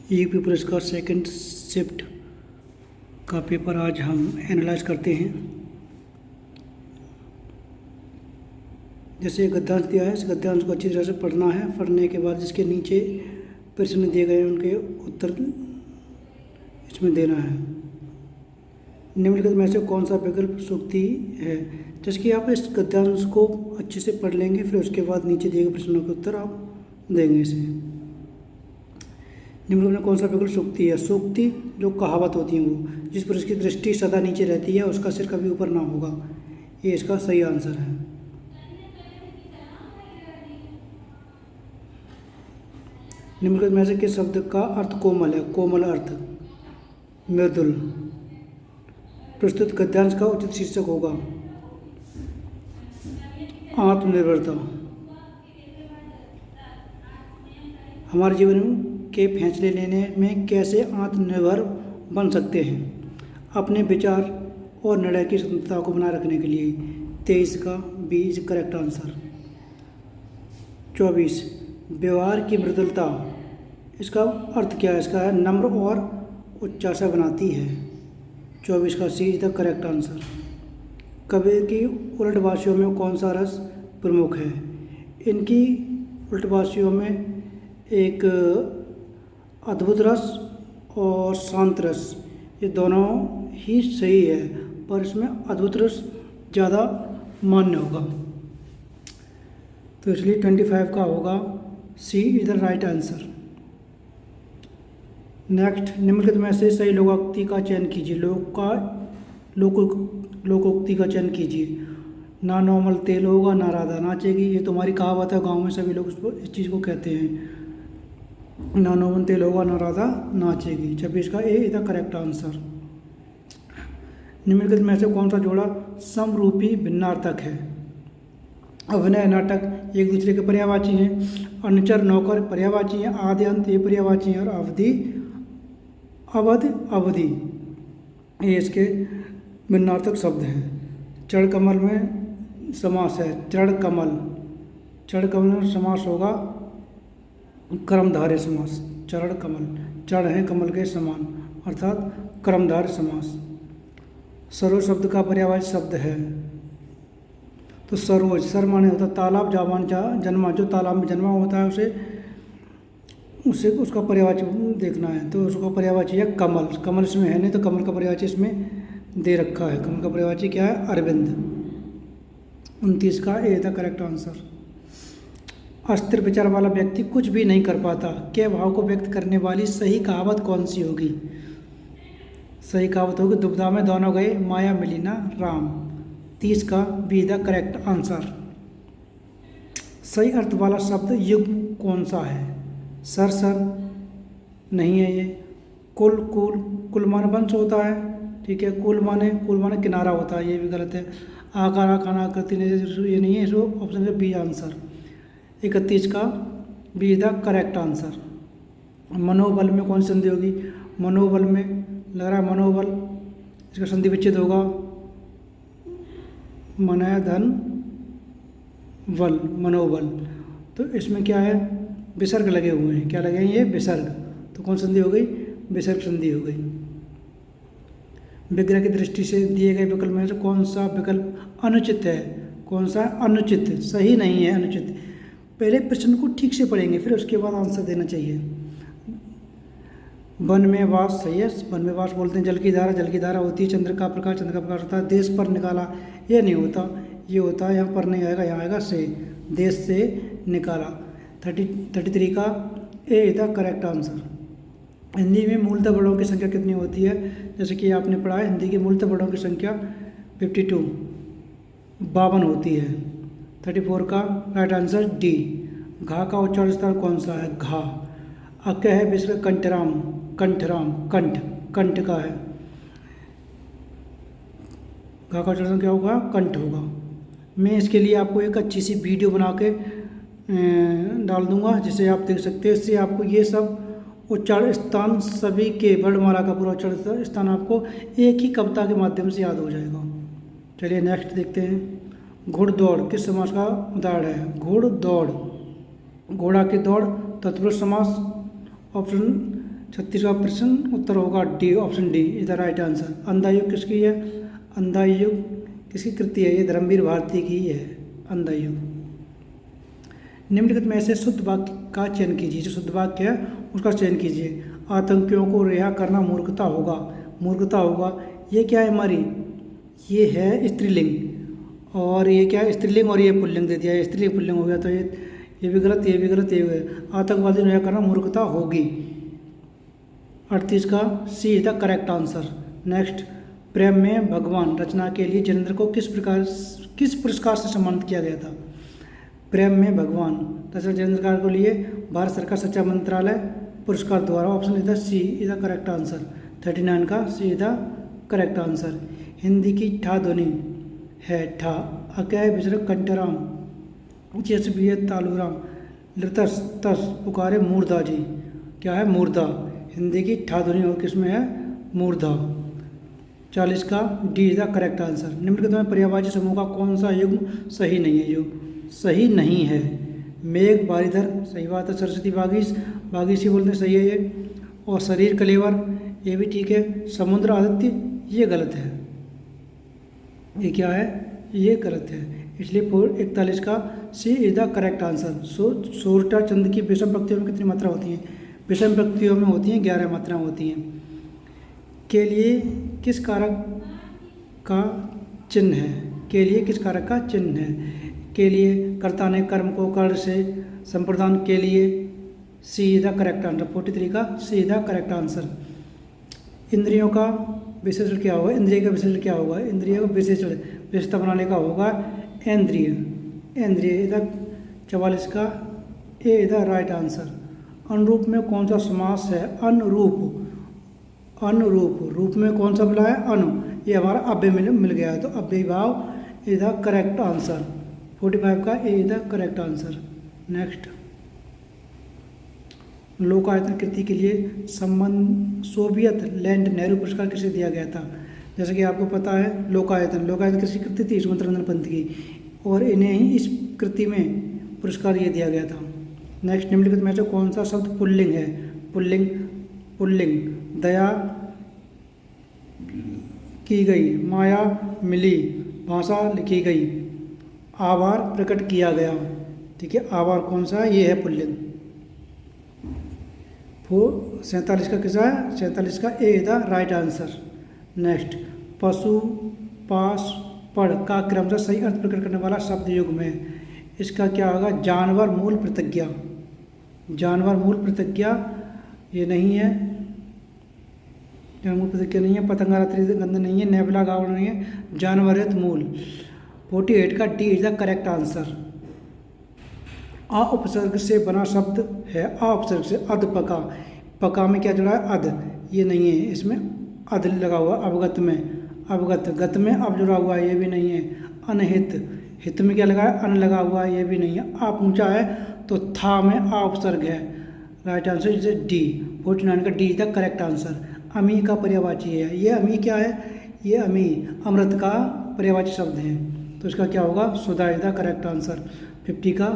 UP police का second shift का paper आज हम एनालाइज करते हैं। जैसे गद्यांश दिया है, इस गद्यांश को अच्छी तरह से पढ़ना है। पढ़ने के बाद जिसके नीचे प्रश्न दिए गए उनके उत्तर इसमें देना है। निम्नलिखित में से कौन सा विकल्प सूक्ति है? जैसे कि आप इस गद्यांश को अच्छे से पढ़ लेंगे, फिर उसके बाद नीचे दिए गए प्रश्नों के उत्तर आप देंगे इसे। निम्नलिखित में कौन सा विकल्प सूक्ति है? सूक्ति जो कहावत होती है वो, जिस पर उसकी दृष्टि सदा नीचे रहती है, उसका सिर कभी ऊपर ना होगा, ये इसका सही आंसर है। निम्नलिखित में से किस शब्द का अर्थ कोमल है? कोमल अर्थ मृदुल। प्रस्तुत गद्यांश का उचित शीर्षक होगा आत्मनिर्भरता। हमारे जीवन के फैसले लेने में कैसे आत्मनिर्भर बन सकते हैं? अपने विचार और निर्णय की स्वतंत्रता को बनाए रखने के लिए। 23 का बी इज करेक्ट आंसर। 24 व्यवहार की मृदुलता, इसका अर्थ क्या है? इसका है नम्र और उच्चाशा बनाती है। 24 का C is the correct answer. Kabir की उलटवासियों में कौन सा रस प्रमुख है? इनकी उलटवासियों में एक अद्भुत रस और शांत रस, ये दोनों ही सही है, पर इसमें अद्भुत रस ज़्यादा मान्य होगा, तो इसलिए 25 का होगा C is the right answer. Next, निम्नलिखित में से सही लोकोक्ति का चयन कीजिए। लोकोक्ति का चयन कीजिए। ना नॉर्मल तेल होगा ना राधा नाचेगी, ये तुम्हारी कहावत है, गांव में सभी लोग इस चीज़ को कहते हैं। ना नॉर्मल तेल होगा ना राधा नाचेगी। 26 का A is the correct answer. निम्नलिखित में से कौन सा जोड़ा समरूपी भिन्नार्थक है? अभिनय नाटक एक दूसरे के पर्यायवाची हैं। अनुचर नौकर पर्यायवाची हैं। आदि अंत ये पर्यायवाची हैं। और अवधि अवध अवधि ये इसके भिन्नार्थक शब्द हैं। चढ़ कमल में समास है चढ़ कमल। चढ़ कमल में समास होगा कर्मधारय समास। चढ़ कमल, चढ़ है कमल के समान, अर्थात कर्मधारय समास। सरोज शब्द का पर्यायवाची शब्द है तो सरोज, सर माने होता तालाब, जावान जन्मा, जो तालाब में जन्मा होता है उसे उसका पर्यायवाची देखना है, तो उसका पर्यायवाची है कमल। कमल इसमें है नहीं, तो कमल का पर्यायवाची इसमें दे रखा है। कमल का पर्यायवाची क्या है? अरविंद। 29 का ए था करेक्ट आंसर। अस्थिर विचार वाला व्यक्ति कुछ भी नहीं कर पाता, के भाव को व्यक्त करने वाली सही कहावत कौन सी होगी? सही कहावत होगी दुविधा में दोनों गए, माया मिली ना राम। 30 का बी द करेक्ट आंसर। सही अर्थ वाला शब्द युग्म कौन सा है? सर सर नहीं है ये। कुल कुल, कुल माने वंश होता है, ठीक है। कुल माने किनारा होता है, ये भी गलत है। आकार आखाना आकृति नहीं, ये नहीं है, इसको ऑप्शन है बी आंसर। 31 का बी द करेक्ट आंसर। मनोबल में कौन सी संधि होगी? मनोबल में लग रहा है मनोबल, इसका संधि विच्छेद होगा मनय धन बल, मनोबल। तो इसमें क्या है? विसर्ग लगे हुए हैं। क्या लगे हैं? ये विसर्ग। तो कौन संधि हो गई? विसर्ग संधि हो गई। विग्रह की दृष्टि से दिए गए विकल्प में से कौन सा विकल्प अनुचित है? कौन सा अनुचित? सही नहीं है, अनुचित। पहले प्रश्न को ठीक से पढ़ेंगे, फिर उसके बाद आंसर देना चाहिए। वन में वास सही है। वन में वास बोलते हैं। जल की धारा होती है। चंद्र का प्रकाश होता है। देश पर निकाला, ये नहीं होता, ये होता है, यहाँ पर नहीं आएगा, यहाँ आएगा से, देश से निकाला। 33 का A is the correct answer. Hindi में मूलतः वर्णों की संख्या कितनी होती है? जैसे कि आपने पढ़ा है, हिंदी की मूलतः वर्णों की संख्या 52 होती है। 34 का राइट आंसर डी। घा का उच्चारण स्थान कौन सा है? घा। अक है विश्व कंठराम, कंठ, कंठ का है। घा का उच्चारण क्या होगा? कंठ होगा। मैं इसके लिए आपको एक अच्छी सी वीडियो बना के डाल दूंगा, जिसे आप देख सकते हैं। इससे आपको ये सब उच्चारण स्थान सभी के वर्णमाला का पूरा उच्चारण स्थान आपको एक ही कविता के माध्यम से याद हो जाएगा। चलिए नेक्स्ट देखते हैं। घुड़दौड़ किस समास का उदाहरण है? घुड़दौड़, घोड़ा की दौड़ तत्पुरुष समास। ऑप्शन 36 का प्रश्न उत्तर होगा D, option D is the right answer. अंधा युग किसकी है? अंधा युग किसकी कृति है? ये धर्मवीर भारती की है अंधा युग। निम्नलिखित में से शुद्ध वाक्य का चयन कीजिए। जो शुद्ध वाक्य है उसका चयन कीजिए। आतंकियों को रिहा करना मूर्खता होगा। मूर्खता होगा, ये क्या है हमारी? ये है स्त्रीलिंग, और ये क्या है? स्त्रीलिंग, और ये पुल्लिंग दे दिया है। स्त्रीलिंग पुल्लिंग हो गया, तो ये भी गलत, ये भी गलत, ये भी गलत। आतंकवादी रिहा करना मूर्खता होगी। 38 का C is the correct answer. Next, प्रेम में भगवान रचना के लिए जितेंद्र को किस पुरस्कार से सम्मानित किया गया था? प्रेम में भगवान रचना जितेंद्र को लिए भारत सरकार सच्चा मंत्रालय पुरस्कार द्वारा। Option is the C is the correct answer. 39 का C is the correct answer. Hindi की ठा ध्वनि है ठा। अकय विसर्ग कंठराम, उचेस भी है तालूराम, लतस तस पुकारे मूर्धा जी। क्या है? मूर्धा। हिंदी की ठा ध्वनि और किसमें है? मूर्धा। 40 का D is the correct answer. निम्नलिखित में पर्यायवाची समूह का कौन सा युग्म सही नहीं है? जो सही नहीं है, मेघ बारिधर, सही बात है। सरस्वती बागीसी बोलते हैं, सही है ये। और शरीर कलेवर, ये भी ठीक है। समुद्र आदित्य, ये गलत है। ये क्या है? ये गलत है। इसलिए 41 का C is the correct answer. सोरठा चंद की विषम पंक्तियों में कितनी मात्रा होती है? विषम पंक्तियों में होती हैं 11 मात्राएं होती हैं। के लिए किस कारक का चिन्ह है? के लिए किस कारक का चिन्ह है? के लिए कर्ता ने कर्म को कर्ण से संप्रदान के लिए, सी इज द करेक्ट आंसर। 43 का C is the correct answer. इंद्रियों का विशेषण क्या होगा? इंद्रिय का विशेषण क्या होगा? इंद्रिय का विशेषता बनाने का होगा इंद्रिय। इंद्रिय इधर 44 का A is the right answer. अनुरूप में कौन सा समास है? अनुरूप। अनुरूप, रूप में कौन सा मिला है? अनु। ये हमारा अव्यय मिल गया है, तो अव्यय भाव इज द करेक्ट आंसर। 45 का A is the correct answer. Next, Lokayatan कृति के लिए सोवियत लैंड नेहरू पुरस्कार किसे दिया गया था? जैसे कि आपको पता है, लोकायतन कृषि कृति थी ईश्वरचंद्र रंजन पंत की, और इन्हें ही इस कृति में पुरस्कार ये दिया गया था। नेक्स्ट, निम्नलिखित में से कौन सा शब्द पुल्लिंग है? Pulling, pulling. दया की गई, माया मिली, भाषा लिखी गई, आभार प्रकट किया गया। ठीक है, आभार कौन सा है? ये है पुल्लिंग। 47 का किसा है? 47 का A is the right answer. Next, पशु पास पढ़ का क्रमशः सही अर्थ प्रकट करने वाला शब्द युग्म है। इसका क्या होगा? जानवर मूल प्रतिज्ञा। जानवर मूल प्रतिज्ञा ये नहीं है, जानवर मूल प्रतिज्ञा नहीं है। पतंगारात्रि गंध नहीं है। नेबला गावड़ नहीं है। जानवरित मूल। 48 का D is the correct answer. आ उपसर्ग से बना शब्द है। आ उपसर्ग से अध पका। पका में क्या जुड़ा है? अध। ये नहीं है, इसमें अध लगा हुआ। अवगत में, अवगत। गत में अब जुड़ा हुआ है, ये भी नहीं है। अनहित, हित में क्या लगा है? अन लगा हुआ है, ये भी नहीं है। आ पूछा है तो था में आ उपसर्ग है। Right answer is D. 49 का D is the correct answer. अमी का पर्यायवाची है। ये अमी क्या है? ये अमी अमृत का पर्यायवाची शब्द है, तो इसका क्या होगा? सुधा इज द करेक्ट आंसर। 50 का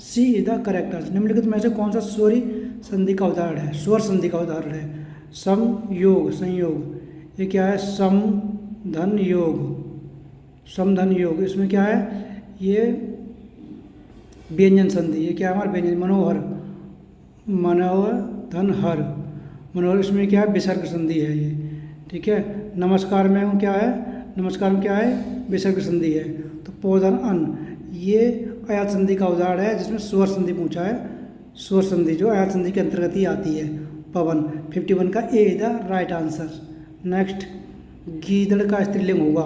C is the correct answer. निम्नलिखित में से कौन सा स्वरी संधि का उदाहरण है? स्वर संधि का उदाहरण है। सम योग, संयोग। ये क्या है? सम धन योग, सम धन योग। इसमें क्या है? ये व्यंजन संधि। ये क्या है हमारा? व्यंजन। मनोहर, मनोहर धन हर, मनोहर। इसमें क्या है? विसर्ग संधि है ये। ठीक है। नमस्कार में हूँ, क्या है? नमस्कार में क्या है? विसर्ग संधि है। तो पोधन अन, ये अयात संधि का उदाहरण है जिसमें स्वर संधि पूछा है। स्वर संधि जो अयात संधि के अंतर्गत ही आती है। पवन। 51 का A is the right answer. Next, गीदड़ का स्त्रीलिंग होगा।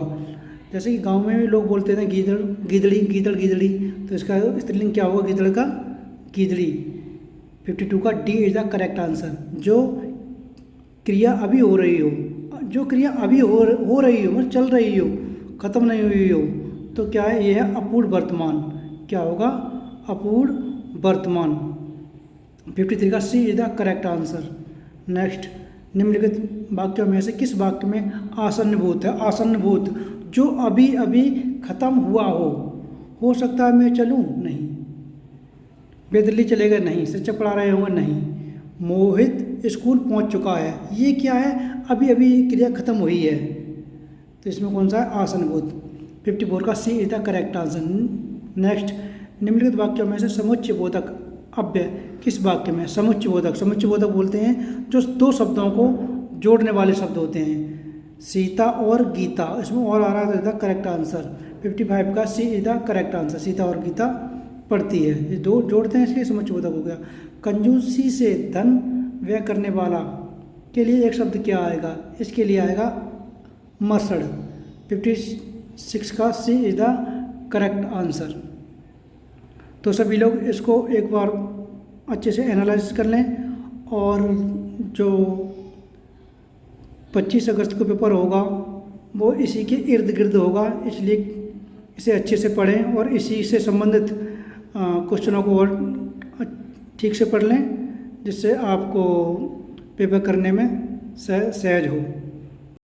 जैसे कि गांव में भी लोग बोलते थे गीदड़, गीदड़ी, गीदड़, गीदड़ी, तो इसका स्त्रीलिंग क्या होगा? गीदड़ का गीदड़ी। 52 का D is the correct answer. जो क्रिया अभी हो रही हो, जो क्रिया अभी हो रही हो, मतलब चल रही हो, खत्म नहीं हुई हो, तो क्या है? ये है अपूर्ण वर्तमान। क्या होगा? अपूर्ण वर्तमान। 53 का C is the correct answer. Next, निम्नलिखित वाक्यों में से किस वाक्य में आसन्नभूत है? आसन्नभूत, जो अभी अभी खत्म हुआ हो सकता है मैं चलूँ? नहीं। वे दिल्ली चले गए? नहीं। शिक्षक पढ़ा रहे होंगे? नहीं। मोहित स्कूल पहुंच चुका है। ये क्या है, अभी अभी क्रिया खत्म हुई है, तो इसमें कौन सा है, आसनभूत। 54 का C is the correct answer. Next, निम्नलिखित वाक्यों में से समुच्चय बोधक अव्यय किस वाक्य में? समुच्चय बोधक, समुच्चय बोधक बोलते हैं जो दो शब्दों को जोड़ने वाले शब्द होते हैं। सीता और गीता, इसमें और आ रहा है द करेक्ट आंसर। 55 का C is the correct answer. Sita और गीता पढ़ती है, ये दो जोड़ते हैं, इसलिए समुच्चय बोधक हो गया। कंजूसी से धन व्यय करने वाला के लिए एक शब्द क्या आएगा? इसके लिए आएगा मसड़। 56 का C is the correct answer. तो सभी लोग इसको एक बार अच्छे से एनालाइज कर लें, और जो 25 अगस्त को पेपर होगा वो इसी के इर्द गिर्द होगा, इसलिए इसे अच्छे से पढ़ें और इसी से संबंधित क्वेश्चनों को और ठीक से पढ़ लें, जिससे आपको पेपर करने में सहज हो।